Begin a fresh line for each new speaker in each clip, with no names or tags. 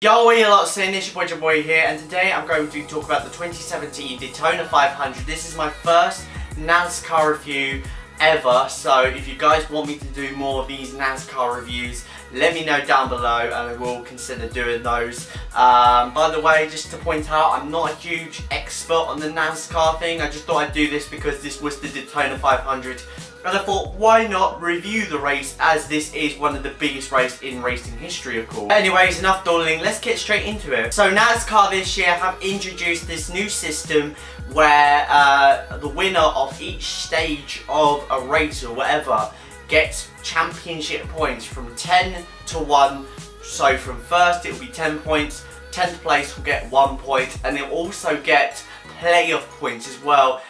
Yo, what are you lot saying? It's your boy here, and today I'm going to talk about the 2017 Daytona 500. This is my first NASCAR review ever, so if you guys want me to do more of these NASCAR reviews, let me know down below and I will consider doing those. By the way, just to point out, I'm not a huge expert on the NASCAR thing. I just thought I'd do this because this was the Daytona 500. And I thought, why not review the race, as this is one of the biggest races in racing history, of course. Anyways, enough dawdling, let's get straight into it. So NASCAR this year have introduced this new system where the winner of each stage of a race or whatever gets championship points from 10 to 1. So from first it will be 10 points, 10th place will get 1 point, and they'll also get playoff points as well.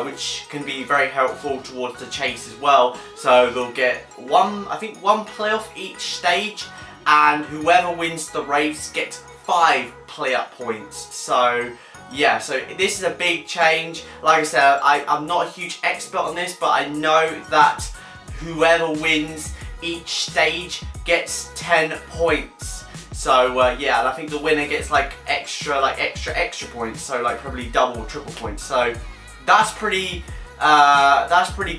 Which can be very helpful towards the chase as well. So they'll get one playoff each stage, and whoever wins the race gets 5 playoff points. So yeah, so this is a big change. Like I said, I'm not a huge expert on this, but I know that whoever wins each stage gets 10 points. So yeah, and I think the winner gets extra points. So probably double or triple points. So that's pretty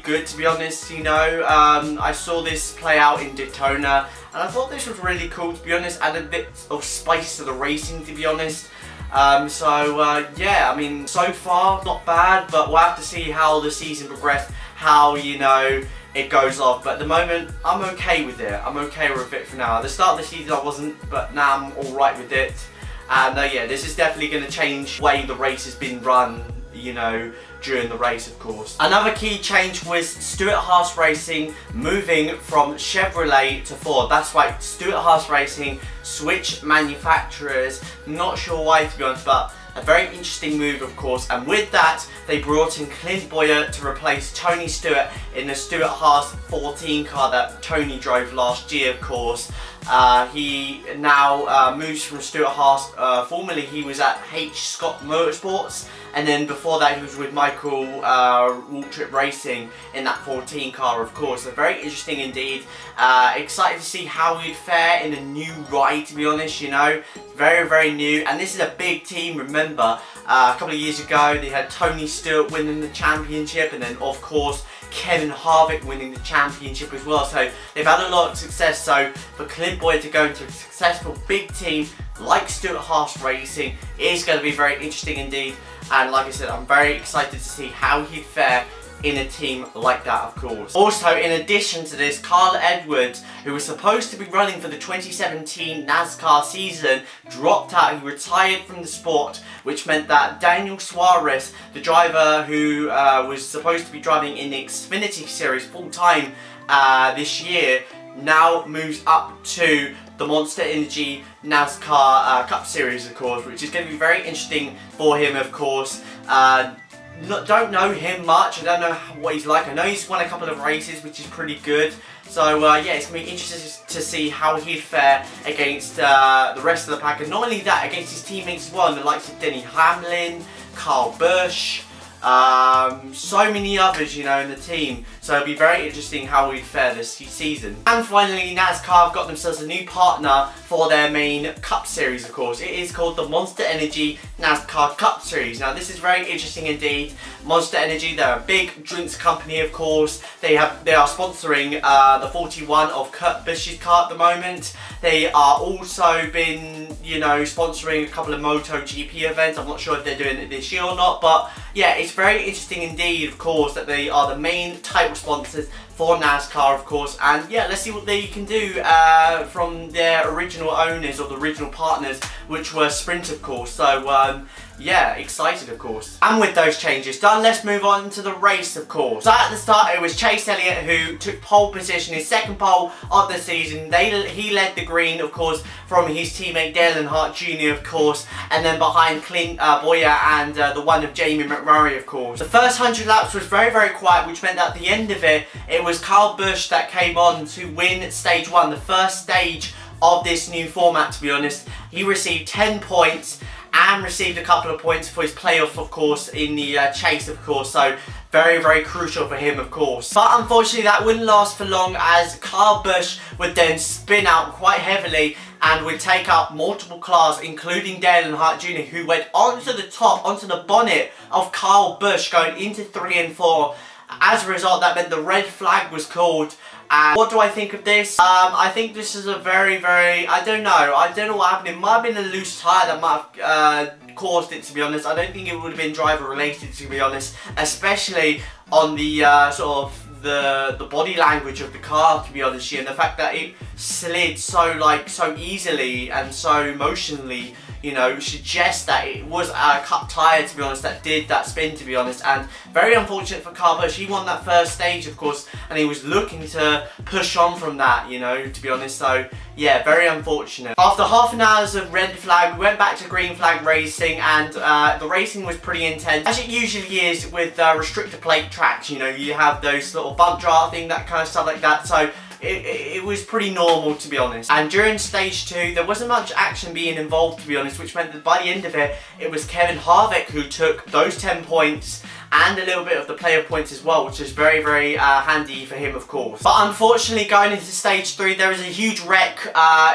good, to be honest. You know, I saw this play out in Daytona, and I thought this was really cool, to be honest. Added a bit of spice to the racing, to be honest. Yeah, I mean, so far not bad, but we'll have to see how the season progresses, how, you know, it goes off. But at the moment, I'm okay with it. I'm okay with it for now. At the start of the season I wasn't, but now I'm alright with it. And yeah, this is definitely going to change the way the race has been run, you know, during the race, of course. Another key change was Stewart Haas Racing moving from Chevrolet to Ford. That's right, Stewart Haas Racing switched manufacturers. Not sure why, to be honest, but a very interesting move, of course. And with that, they brought in Clint Bowyer to replace Tony Stewart in the Stewart Haas 14 car that Tony drove last year, of course. He now moves from Stewart Haas. Formerly he was at H. Scott Motorsports, and then before that he was with Michael Waltrip Racing in that 14 car, of course. So very interesting indeed. Excited to see how he'd fare in a new ride, to be honest, you know. Very, very new, and this is a big team. Remember, a couple of years ago they had Tony Stewart winning the championship, and then of course Kevin Harvick winning the championship as well. So they've had a lot of success. So for Clint Bowyer to go into a successful big team like Stewart Haas Racing is going to be very interesting indeed. And like I said, I'm very excited to see how he'd fare in a team like that, of course. Also, in addition to this, Carl Edwards, who was supposed to be running for the 2017 NASCAR season, dropped out. He retired from the sport, which meant that Daniel Suarez, the driver who was supposed to be driving in the Xfinity Series full-time this year, now moves up to the Monster Energy NASCAR Cup Series, of course, which is going to be very interesting for him, of course. Don't know him much. I don't know what he's like. I know he's won a couple of races, which is pretty good. So yeah, it's going to be interesting to see how he'd fare against the rest of the pack. And not only that, against his teammates as well, and the likes of Denny Hamlin, Kyle Busch, so many others, you know, in the team. So it'll be very interesting how we fare this season. And finally, NASCAR have got themselves a new partner for their main Cup Series, of course. It is called the Monster Energy NASCAR Cup Series. Now this is very interesting indeed. Monster Energy, they're a big drinks company, of course. They are sponsoring the 41 of Kurt Busch's car at the moment. They are also been, you know, sponsoring a couple of MotoGP events. I'm not sure if they're doing it this year or not, but yeah, it's very interesting indeed, of course, that they are the main title sponsors for NASCAR, of course. And yeah, let's see what they can do from their original owners, or the original partners, which were Sprint, of course. So yeah, excited, of course. And with those changes done, let's move on to the race, of course. So at the start, it was Chase Elliott who took pole position, his second pole of the season. He led the green, of course, from his teammate Dale Earnhardt Jr., of course, and then behind Clint Bowyer and the one of Jamie McMurray, of course. The first 100 laps was very, very quiet, which meant that at the end of it, it was Kyle Busch that came on to win stage 1, the first stage of this new format, to be honest. He received 10 points and received a couple of points for his playoff, of course, in the chase, of course. So very, very crucial for him, of course. But unfortunately, that wouldn't last for long, as Kyle Busch would then spin out quite heavily and would take out multiple cars, including Dale Earnhardt Jr., who went onto the top, onto the bonnet of Kyle Busch going into 3 and 4. As a result, that meant the red flag was called. And what do I think of this? I think this is a very, I don't know what happened. It might have been a loose tyre that might have caused it, to be honest. I don't think it would have been driver related, to be honest, especially on the sort of the body language of the car, to be honest, and the fact that it slid so easily and so motionally, you know, suggests that it was a cut tyre, to be honest, that did that spin, to be honest. And very unfortunate for Kyle Busch. He won that first stage, of course, and he was looking to push on from that, you know, to be honest. So yeah, very unfortunate. After half an hour of red flag, we went back to green flag racing, and the racing was pretty intense, as it usually is with restrictor plate tracks. You know, you have those little bump drafting, that kind of stuff like that. So it was pretty normal, to be honest. And during stage 2, there wasn't much action being involved, to be honest, which meant that by the end of it, it was Kevin Harvick who took those 10 points and a little bit of the player points as well, which is very handy for him, of course. But unfortunately, going into stage 3, there was a huge wreck.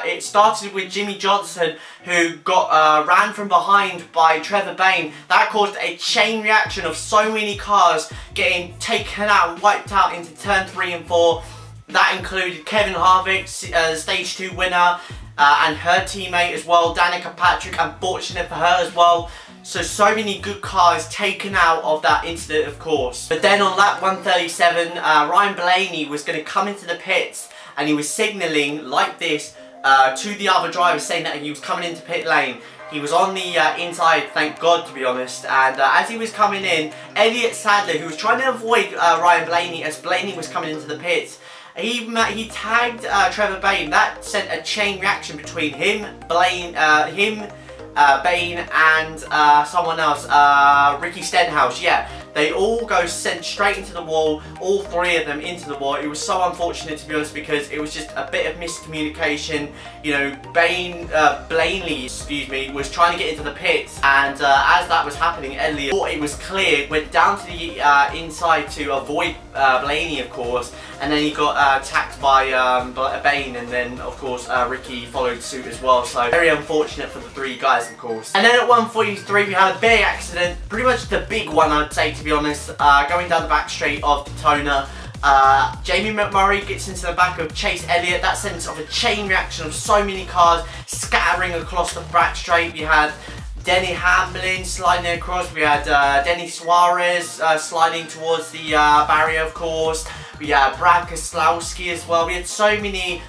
It started with Jimmy Johnson, who got ran from behind by Trevor Bayne. That caused a chain reaction of so many cars getting taken out, wiped out into turn 3 and 4. That included Kevin Harvick, stage 2 winner, and her teammate as well, Danica Patrick, unfortunate for her as well. So many good cars taken out of that incident, of course. But then on lap 137, Ryan Blaney was going to come into the pits, and he was signalling like this to the other drivers, saying that he was coming into pit lane. He was on the inside, thank God, to be honest. And as he was coming in, Elliott Sadler, who was trying to avoid Ryan Blaney as Blaney was coming into the pits, he tagged Trevor Bayne. That sent a chain reaction between him, Bayne, and someone else, Ricky Stenhouse. Yeah, they all go sent straight into the wall, all 3 of them into the wall. It was so unfortunate, to be honest, because it was just a bit of miscommunication. You know, Blaney, excuse me, was trying to get into the pits, and as that was happening, Elliott thought it was clear, went down to the inside to avoid Blaney, of course, and then he got attacked by Bayne, and then, of course, Ricky followed suit as well. So very unfortunate for the 3 guys, of course. And then at 143, we had a big accident, pretty much the big one, I'd say, to be honest, going down the back straight of Daytona. Jamie McMurray gets into the back of Chase Elliott. That sends off a chain reaction of so many cars scattering across the back straight. We had Denny Hamlin sliding across. We had Denny Suarez sliding towards the barrier, of course. We had Brad Keselowski as well. We had so many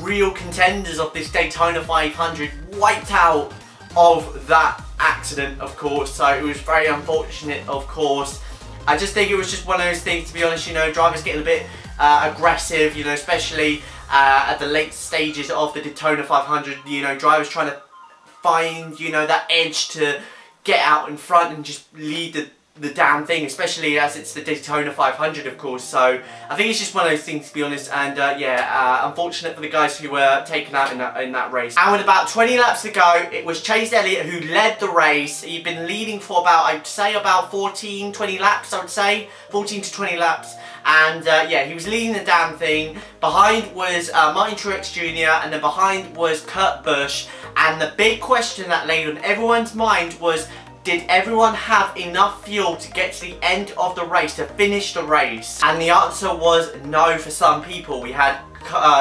real contenders of this Daytona 500 wiped out of that accident, of course. So it was very unfortunate, of course. I just think it was just one of those things, to be honest. You know, drivers getting a bit aggressive, you know, especially at the late stages of the Daytona 500. You know, drivers trying to find, you know, that edge to get out in front and just lead the damn thing, especially as it's the Daytona 500, of course. So I think it's just one of those things, to be honest. And yeah, unfortunate for the guys who were taken out in that race. And with about 20 laps to go, it was Chase Elliott who led the race. He'd been leading for about, I'd say, about 14-20 laps, I would say. 14 to 20 laps. And yeah, he was leading the damn thing. Behind was Martin Truex Jr. and then behind was Kurt Busch. And the big question that laid on everyone's mind was, did everyone have enough fuel to get to the end of the race, to finish the race? And the answer was no for some people. We had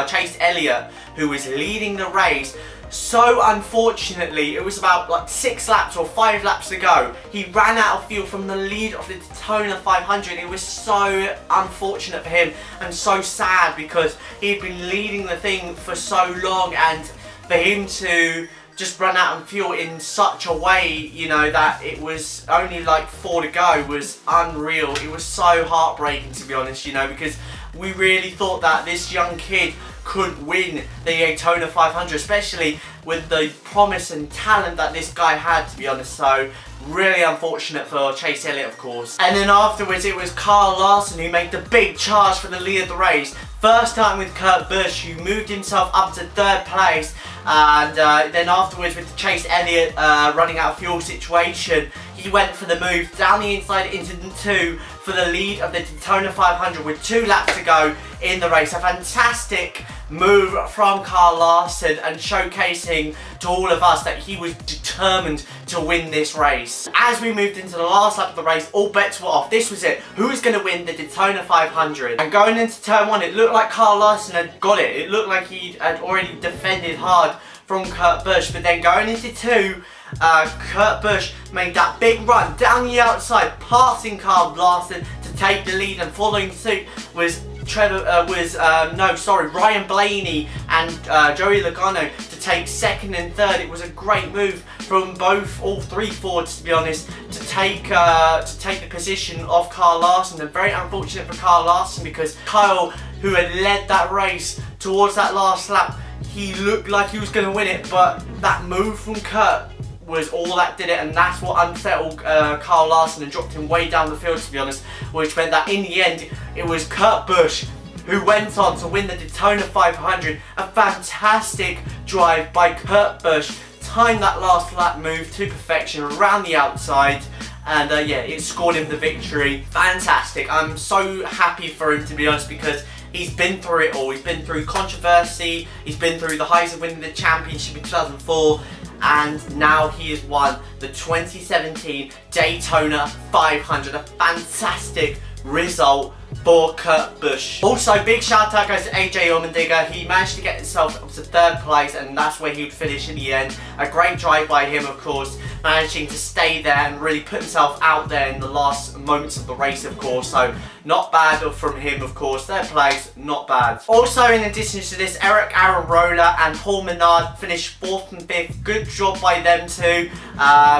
Chase Elliott, who was leading the race. So unfortunately, it was about like 6 laps or 5 laps to go. He ran out of fuel from the lead of the Daytona 500. It was so unfortunate for him and so sad, because he'd been leading the thing for so long, and for him to just run out of fuel in such a way, you know, that it was only like 4 to go was unreal. It was so heartbreaking, to be honest, you know, because we really thought that this young kid could win the Daytona 500, especially with the promise and talent that this guy had, to be honest. So really unfortunate for Chase Elliott, of course. And then afterwards, it was Kyle Larson who made the big charge for the lead of the race. First starting with Kurt Busch, who moved himself up to 3rd place, and then afterwards with the Chase Elliott running out of fuel situation, he went for the move down the inside into the 2 for the lead of the Daytona 500 with 2 laps to go in the race. A fantastic move from Kyle Larson and showcasing to all of us that he was determined to win this race. As we moved into the last lap of the race, all bets were off. This was it. Who was going to win the Daytona 500? And going into turn 1, it looked like Kyle Larson had got it. It looked like he had already defended hard from Kurt Busch. But then going into 2, Kurt Busch made that big run down the outside, passing Kyle Larson to take the lead, and following suit was Ryan Blaney and Joey Logano to take 2nd and 3rd. It was a great move from all 3 Fords, to be honest, to take the position of Kyle Larson. And very unfortunate for Kyle Larson, because Kyle, who had led that race towards that last lap, he looked like he was going to win it, but that move from Kurt was all that did it, and that's what unsettled Kyle Larson and dropped him way down the field, to be honest, which meant that in the end it was Kurt Busch who went on to win the Daytona 500. A fantastic drive by Kurt Busch, timed that last lap move to perfection around the outside, and yeah, it scored him the victory. Fantastic. I'm so happy for him, to be honest, because he's been through it all. He's been through controversy, he's been through the highs of winning the championship in 2004, and now he has won the 2017 Daytona 500. A fantastic result for Kurt Busch. Also, big shout out goes to AJ Allmendinger. He managed to get himself up to 3rd place, and that's where he would finish in the end. A great drive by him, of course, managing to stay there and really put himself out there in the last moments of the race, of course. So not bad from him, of course. 3rd place, not bad. Also, in addition to this, Eric Almirola and Paul Menard finished 4th and 5th. Good job by them too.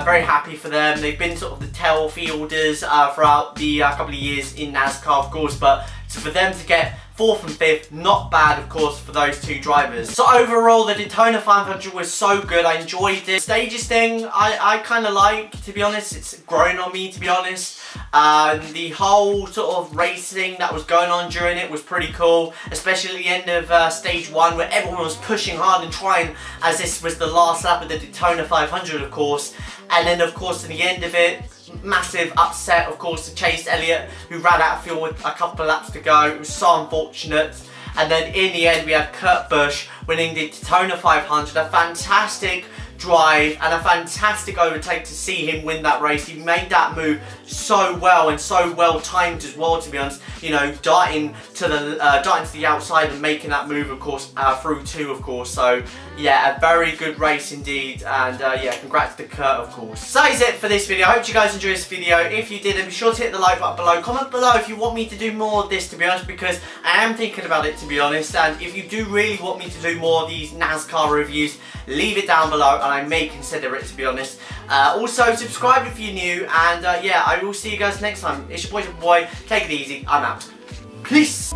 Very happy for them. They've been sort of the tail fielders throughout the couple of years in NASCAR, of course, but for them to get 4th and 5th, not bad, of course, for those 2 drivers. So overall, the Daytona 500 was so good. I enjoyed it. Stages thing, I kind of like, to be honest. It's grown on me, to be honest. The whole sort of racing that was going on during it was pretty cool, especially at the end of stage 1, where everyone was pushing hard and trying, as this was the last lap of the Daytona 500, of course. And then, of course, in the end of it, massive upset, of course, to Chase Elliott, who ran out of fuel with a couple of laps to go. It was so unfortunate. And then in the end, we had Kurt Busch winning the Daytona 500. A fantastic drive and a fantastic overtake to see him win that race. He made that move so well and so well timed as well, to be honest. You know, darting to the outside and making that move, of course, through 2, of course. So yeah, a very good race indeed, and yeah, congrats to Kurt, of course. So that is it for this video. I hope you guys enjoyed this video. If you did, then be sure to hit the like button below. Comment below if you want me to do more of this, to be honest, because I am thinking about it, to be honest. And if you do really want me to do more of these NASCAR reviews, leave it down below, and I may consider it, to be honest. Also, subscribe if you're new, and yeah, I will see you guys next time. It's your boy, Take it easy. I'm out. Peace.